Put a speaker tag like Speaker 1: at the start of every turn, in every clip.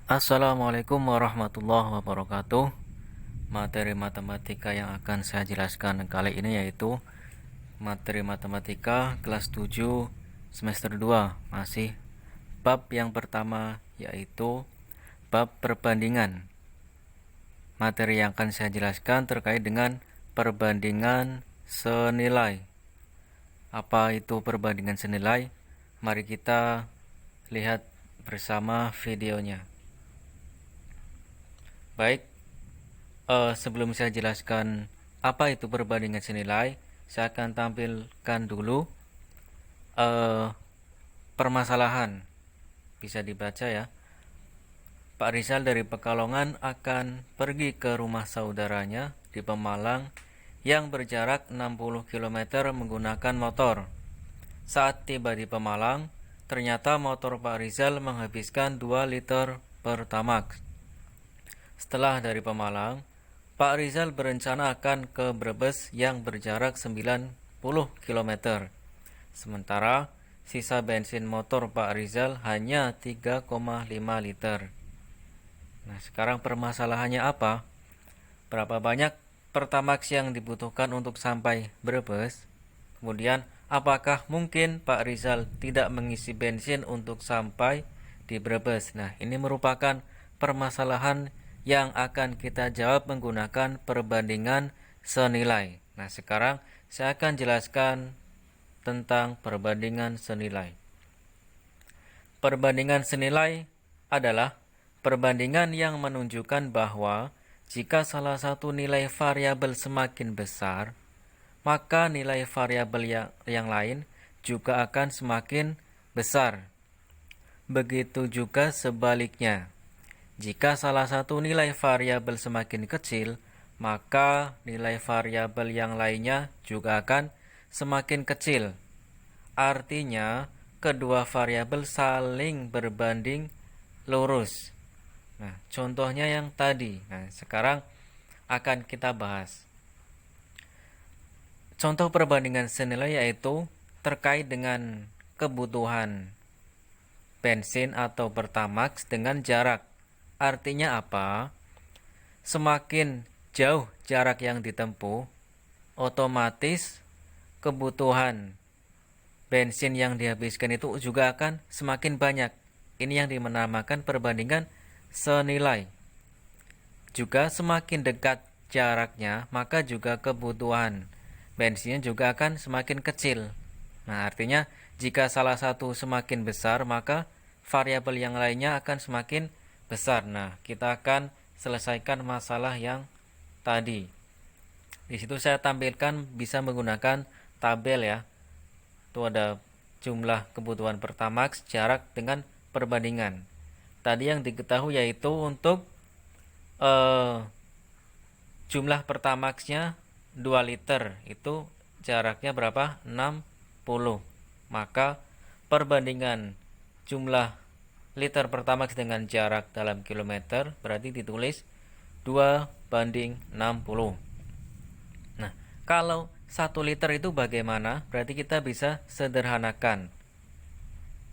Speaker 1: Assalamualaikum warahmatullahi wabarakatuh. Materi matematika yang akan saya jelaskan kali ini yaitu materi matematika kelas 7 semester 2. Masih bab yang pertama yaitu bab perbandingan. Materi yang akan saya jelaskan terkait dengan perbandingan senilai. Apa itu perbandingan senilai? Mari kita lihat bersama videonya. Baik, sebelum saya jelaskan apa itu perbandingan senilai, saya akan tampilkan dulu permasalahan. Bisa dibaca ya. Pak Rizal dari Pekalongan akan pergi ke rumah saudaranya di Pemalang yang berjarak 60 km menggunakan motor. Saat tiba di Pemalang, ternyata motor Pak Rizal menghabiskan 2 liter Pertamax. Setelah dari Pemalang, Pak Rizal berencana akan ke Brebes yang berjarak 90 km. Sementara sisa bensin motor Pak Rizal hanya 3,5 liter. Nah, sekarang permasalahannya apa? Berapa banyak Pertamax yang dibutuhkan untuk sampai Brebes? Kemudian, apakah mungkin Pak Rizal tidak mengisi bensin untuk sampai di Brebes? Nah, ini merupakan permasalahan yang akan kita jawab menggunakan perbandingan senilai. Nah, sekarang saya akan jelaskan tentang perbandingan senilai. Perbandingan senilai adalah perbandingan yang menunjukkan bahwa jika salah satu nilai variabel semakin besar, maka nilai variabel yang lain juga akan semakin besar. Begitu juga sebaliknya. Jika salah satu nilai variabel semakin kecil, maka nilai variabel yang lainnya juga akan semakin kecil. Artinya, kedua variabel saling berbanding lurus. Nah, contohnya yang tadi. Nah, sekarang akan kita bahas. Contoh perbandingan senilai yaitu terkait dengan kebutuhan bensin atau Pertamax dengan jarak. Artinya apa? Semakin jauh jarak yang ditempuh, otomatis kebutuhan bensin yang dihabiskan itu juga akan semakin banyak. Ini yang dinamakan perbandingan senilai. Juga semakin dekat jaraknya, maka juga kebutuhan bensinnya juga akan semakin kecil. Nah, artinya jika salah satu semakin besar, maka variabel yang lainnya akan semakin besar. Nah, kita akan selesaikan masalah yang tadi. Di situ saya tampilkan bisa menggunakan tabel ya. Itu ada jumlah kebutuhan Pertamax, jarak dengan perbandingan. Tadi yang diketahui yaitu untuk jumlah Pertamaxnya 2 liter, itu jaraknya berapa? 60. Maka perbandingan jumlah liter Pertamax dengan jarak dalam kilometer berarti ditulis 2:60. Nah, kalau 1 liter itu bagaimana? Berarti kita bisa sederhanakan.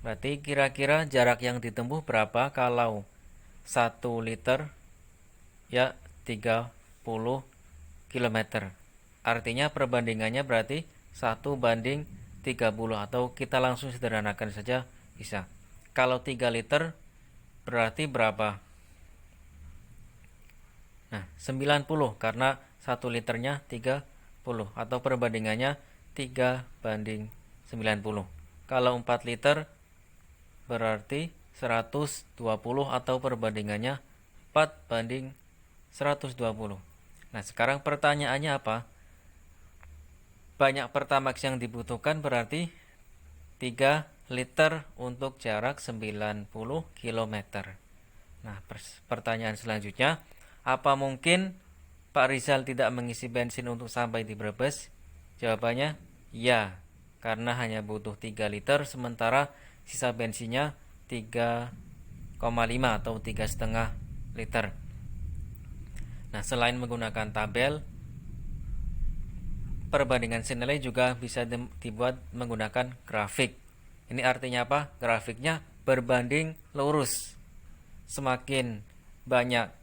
Speaker 1: Berarti kira-kira jarak yang ditempuh berapa kalau 1 liter? Ya, 30 km. Artinya perbandingannya berarti 1:30, atau kita langsung sederhanakan saja bisa. Kalau 3 liter berarti berapa? Nah, 90 karena 1 liternya 30, atau perbandingannya 3:90. Kalau 4 liter berarti 120, atau perbandingannya 4:120. Nah, sekarang pertanyaannya apa? Banyak Pertamax yang dibutuhkan berarti 3 liter untuk jarak 90 km. Nah, pertanyaan selanjutnya, apa mungkin Pak Rizal tidak mengisi bensin untuk sampai di Brebes? Jawabannya ya, karena hanya butuh 3 liter sementara sisa bensinnya 3,5 atau 3,5 liter. Nah, selain menggunakan tabel, perbandingan senilai juga bisa dibuat menggunakan grafik. Ini artinya apa? Grafiknya berbanding lurus. semakin banyak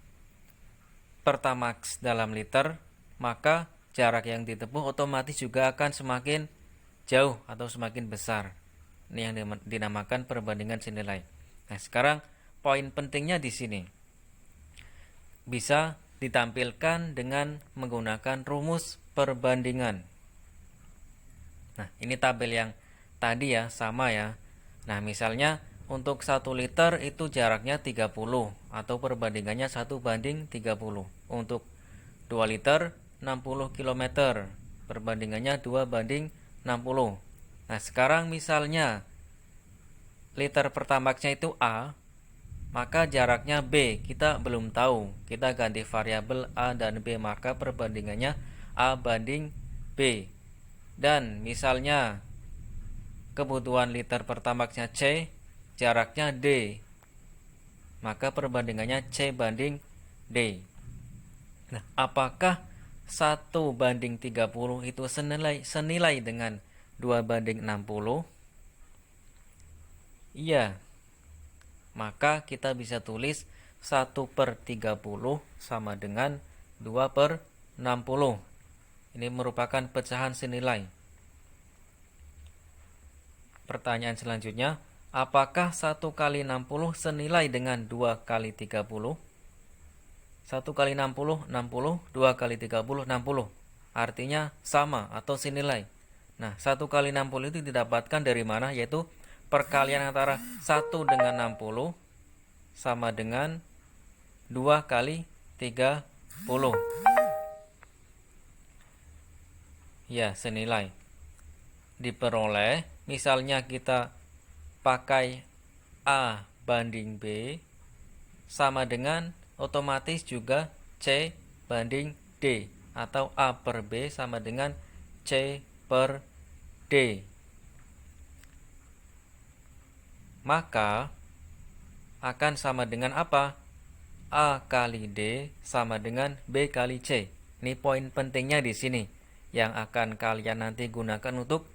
Speaker 1: Pertamax dalam liter, maka jarak yang ditempuh otomatis juga akan semakin jauh atau semakin besar. Ini yang dinamakan perbandingan senilai. Nah, sekarang poin pentingnya di sini bisa ditampilkan dengan menggunakan rumus perbandingan. Nah, ini tabel yang tadi ya, sama ya. Nah, misalnya untuk 1 liter itu jaraknya 30 atau perbandingannya 1:30. Untuk 2 liter 60 km, perbandingannya 2:60. Nah, sekarang misalnya liter Pertamaxnya itu A, maka jaraknya B kita belum tahu. Kita ganti variabel A dan B, maka perbandingannya A banding B. Dan misalnya kebutuhan liter Pertamaxnya C, jaraknya D, maka perbandingannya C banding D. Nah, apakah 1:30 itu senilai dengan 2:60? Iya. Maka kita bisa tulis 1/30 sama dengan 2/60. Ini merupakan pecahan senilai. Pertanyaan selanjutnya, apakah 1 kali 60 senilai dengan 2 kali 30? 1 kali 60, 60, 2 kali 30, 60. Artinya sama atau senilai. Nah, 1 kali 60 itu didapatkan dari mana? Yaitu perkalian antara 1 dengan 60 sama dengan 2 kali 30. Ya, senilai. Diperoleh, misalnya kita pakai A banding B sama dengan otomatis juga C banding D, atau A per B sama dengan C per D. Maka akan sama dengan apa? A kali D sama dengan B kali C. Ini poin pentingnya di sini yang akan kalian nanti gunakan untuk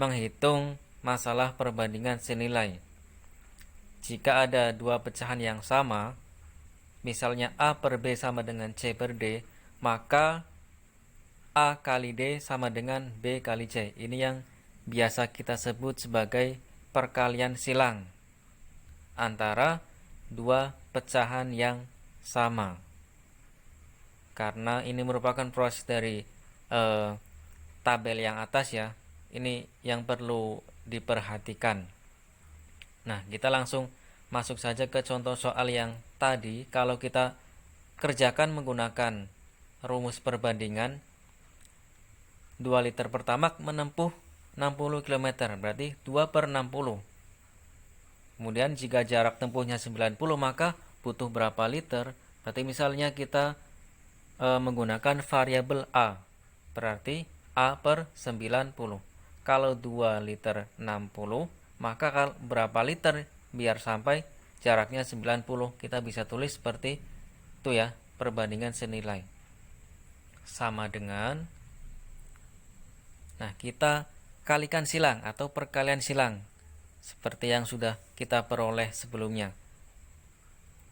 Speaker 1: menghitung masalah perbandingan senilai. Jika ada dua pecahan yang sama, misalnya A per B sama dengan C per D, maka A kali D sama dengan B kali C. Ini yang biasa kita sebut sebagai perkalian silang antara dua pecahan yang sama. Karena ini merupakan proses dari tabel yang atas ya. Ini yang perlu diperhatikan. Nah, kita langsung masuk saja ke contoh soal yang tadi. Kalau kita kerjakan menggunakan rumus perbandingan, 2 liter Pertamax menempuh 60 km, berarti 2/60. Kemudian jika jarak tempuhnya 90, maka butuh berapa liter? Berarti misalnya kita menggunakan variabel A, berarti A per 90. Kalau 2 liter 60, maka berapa liter biar sampai jaraknya 90? Kita bisa tulis seperti itu ya, perbandingan senilai. Sama dengan, nah kita kalikan silang atau perkalian silang seperti yang sudah kita peroleh sebelumnya.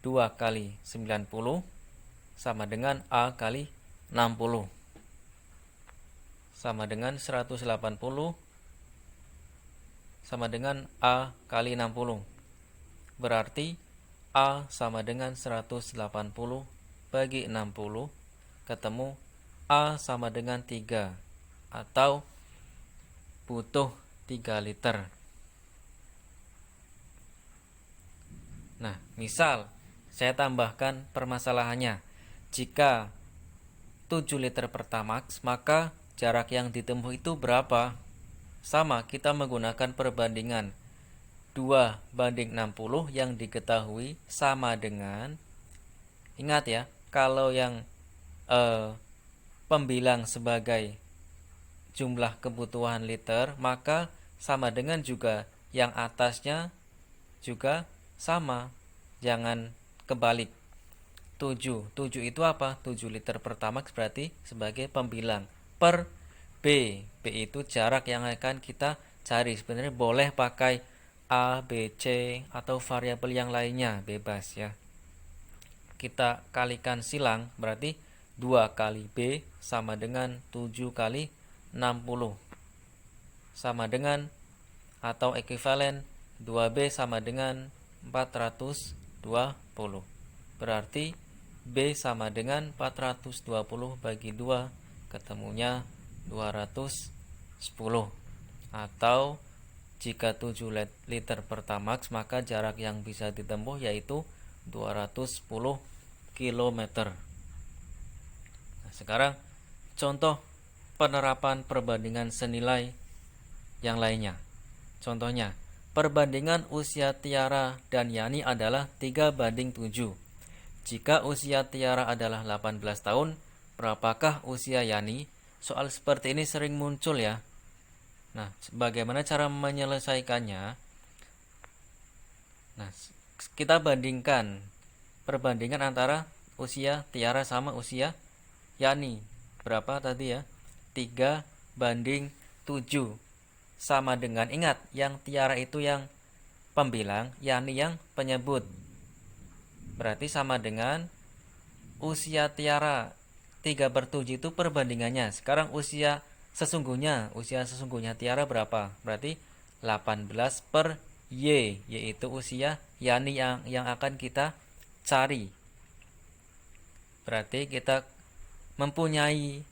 Speaker 1: 2 kali 90 sama dengan A kali 60 sama dengan 180 sama dengan A kali 60. Berarti A sama dengan 180 bagi 60, ketemu A sama dengan 3, atau butuh 3 liter. Nah, misal saya tambahkan permasalahannya. Jika 7 liter Pertamax, maka jarak yang ditempuh itu berapa? Sama, kita menggunakan perbandingan 2:60 yang diketahui sama dengan, ingat ya, kalau yang pembilang sebagai jumlah kebutuhan liter, maka sama dengan juga yang atasnya juga sama. Jangan kebalik. 7 itu apa? 7 liter Pertamax berarti sebagai pembilang per B. B itu jarak yang akan kita cari. Sebenarnya boleh pakai A, B, C atau variabel yang lainnya, bebas ya. kita kalikan silang, berarti 2 kali B sama dengan 7 kali 60. Sama dengan atau ekuivalen 2B sama dengan 420. Berarti B sama dengan 420 bagi 2, ketemunya 210. Atau jika 7 liter Pertamax, maka jarak yang bisa ditempuh yaitu 210 km. Nah, sekarang contoh penerapan perbandingan senilai yang lainnya. Contohnya, perbandingan usia Tiara dan Yani adalah 3:7. Jika usia Tiara adalah 18 tahun, berapakah usia Yani? Soal seperti ini sering muncul ya. Nah, bagaimana cara menyelesaikannya? Nah, kita bandingkan perbandingan antara usia Tiara sama usia Yani. Berapa tadi ya? 3:7. Sama dengan, ingat, yang Tiara itu yang pembilang, Yani yang penyebut. Berarti sama dengan usia Tiara 3/7 itu perbandingannya. Sekarang usia sesungguhnya Tiara berapa? Berarti 18 per Y, yaitu usia Yani yang akan kita cari. Berarti kita mempunyai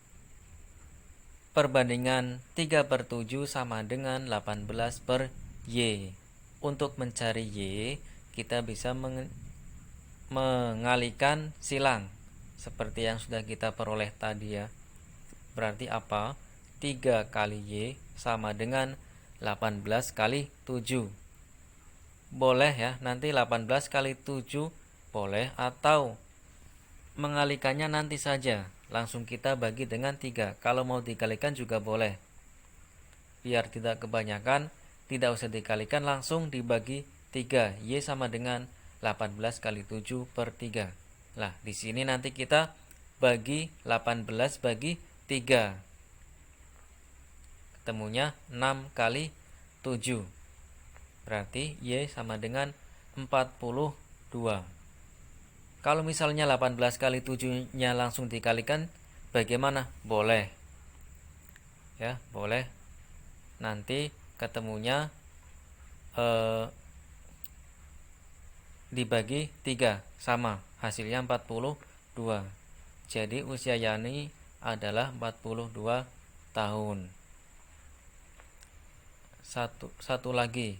Speaker 1: perbandingan 3/7 sama dengan 18 per Y. Untuk mencari Y, kita bisa mengalihkan silang seperti yang sudah kita peroleh tadi ya. Berarti apa? 3 kali Y sama dengan 18 kali 7. Boleh ya, nanti 18 kali 7 boleh, atau mengalihkannya nanti saja. Langsung kita bagi dengan 3. Kalau mau dikalikan juga boleh. Biar tidak kebanyakan, tidak usah dikalikan, langsung dibagi 3. Y sama dengan 18 kali 7 per 3. Nah, di sini nanti kita bagi 18 bagi 3. Ketemunya 6 kali 7. Berarti Y sama dengan 42. Kalau misalnya 18 kali 7-nya langsung dikalikan, bagaimana? Boleh. Ya, boleh. Nanti ketemunya dibagi 3, sama. Hasilnya 42. Jadi usia Yani adalah 42 tahun. Satu lagi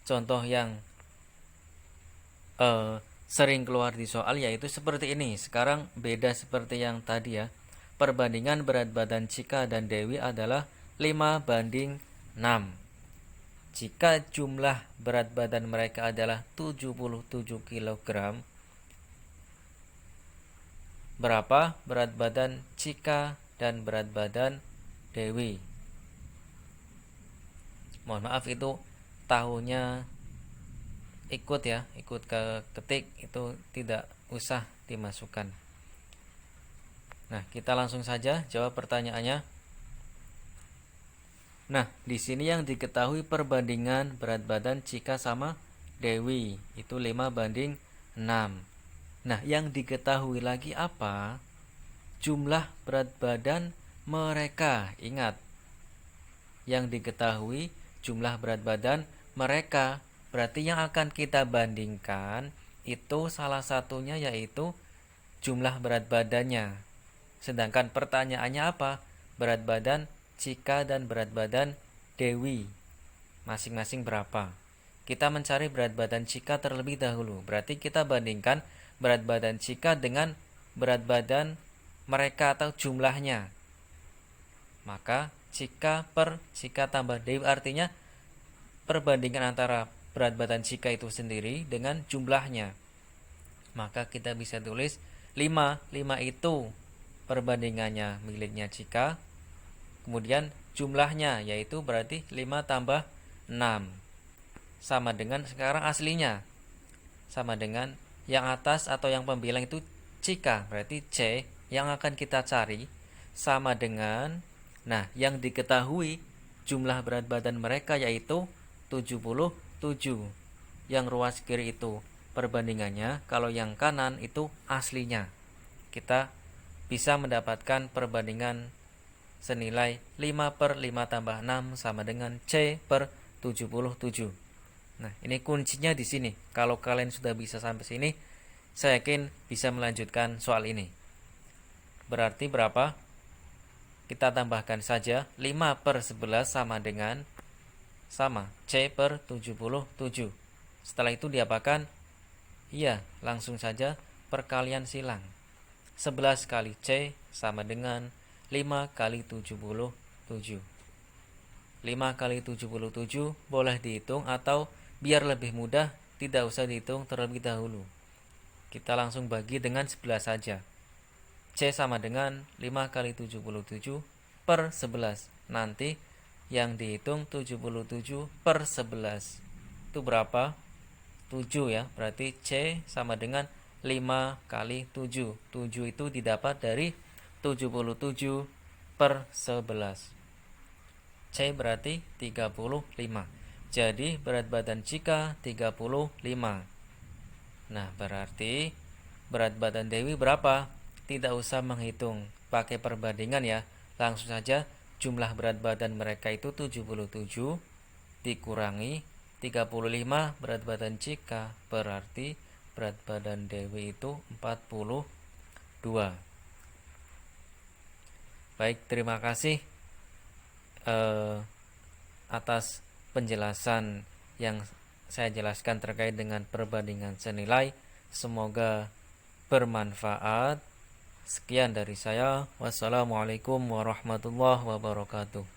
Speaker 1: contoh yang sering keluar di soal, yaitu seperti ini. Sekarang beda seperti yang tadi ya. Perbandingan berat badan Cika dan Dewi adalah 5:6. Jika jumlah berat badan mereka adalah 77 kg, berapa berat badan Cika dan berat badan Dewi? Mohon maaf, itu tahunnya ikut ke ketik, itu tidak usah dimasukkan. Nah, kita langsung saja jawab pertanyaannya. Nah, di sini yang diketahui perbandingan berat badan Cika sama Dewi itu 5:6. Nah, yang diketahui lagi apa? Jumlah berat badan mereka. Ingat, yang diketahui jumlah berat badan mereka. Berarti yang akan kita bandingkan itu salah satunya yaitu jumlah berat badannya. Sedangkan pertanyaannya apa? Berat badan Cika dan berat badan Dewi masing-masing berapa? Kita mencari berat badan Cika terlebih dahulu. Berarti kita bandingkan berat badan Cika dengan berat badan mereka atau jumlahnya. Maka Cika per Cika tambah Dewi, artinya perbandingan antara berat badan Cika itu sendiri dengan jumlahnya. Maka kita bisa tulis 5 itu perbandingannya miliknya Cika. Kemudian jumlahnya yaitu berarti 5 tambah 6. Sama dengan sekarang aslinya. Sama dengan yang atas atau yang pembilang itu Cika. Berarti C yang akan kita cari sama dengan, nah, yang diketahui jumlah berat badan mereka yaitu 77. Yang ruas kiri itu perbandingannya, kalau yang kanan itu aslinya. Kita bisa mendapatkan perbandingan senilai 5 per 5 tambah 6 sama dengan C per 77. Nah, ini kuncinya di sini. Kalau kalian sudah bisa sampai sini, saya yakin bisa melanjutkan soal ini. Berarti berapa? Kita tambahkan saja 5 per 11 sama dengan C per 77. Setelah itu diapakan? Iya, langsung saja perkalian silang. 11 kali C sama dengan 5 kali 77. 5 kali 77 boleh dihitung, atau biar lebih mudah tidak usah dihitung terlebih dahulu. Kita langsung bagi dengan 11 saja. C sama dengan 5 kali 77 per 11. Nanti yang dihitung 77 per 11. Itu berapa? 7 ya. Berarti C sama dengan 5 kali 7. 7 itu didapat dari 77 per 11. C berarti 35. Jadi berat badan Cika 35. Nah, berarti berat badan Dewi berapa? Tidak usah menghitung pakai perbandingan ya. Langsung saja jumlah berat badan mereka itu 77 dikurangi 35 berat badan Cika, berarti berat badan Dewi itu 42. Baik, terima kasih atas penjelasan yang saya jelaskan terkait dengan perbandingan senilai. Semoga bermanfaat. Sekian dari saya. Wassalamualaikum warahmatullahi wabarakatuh.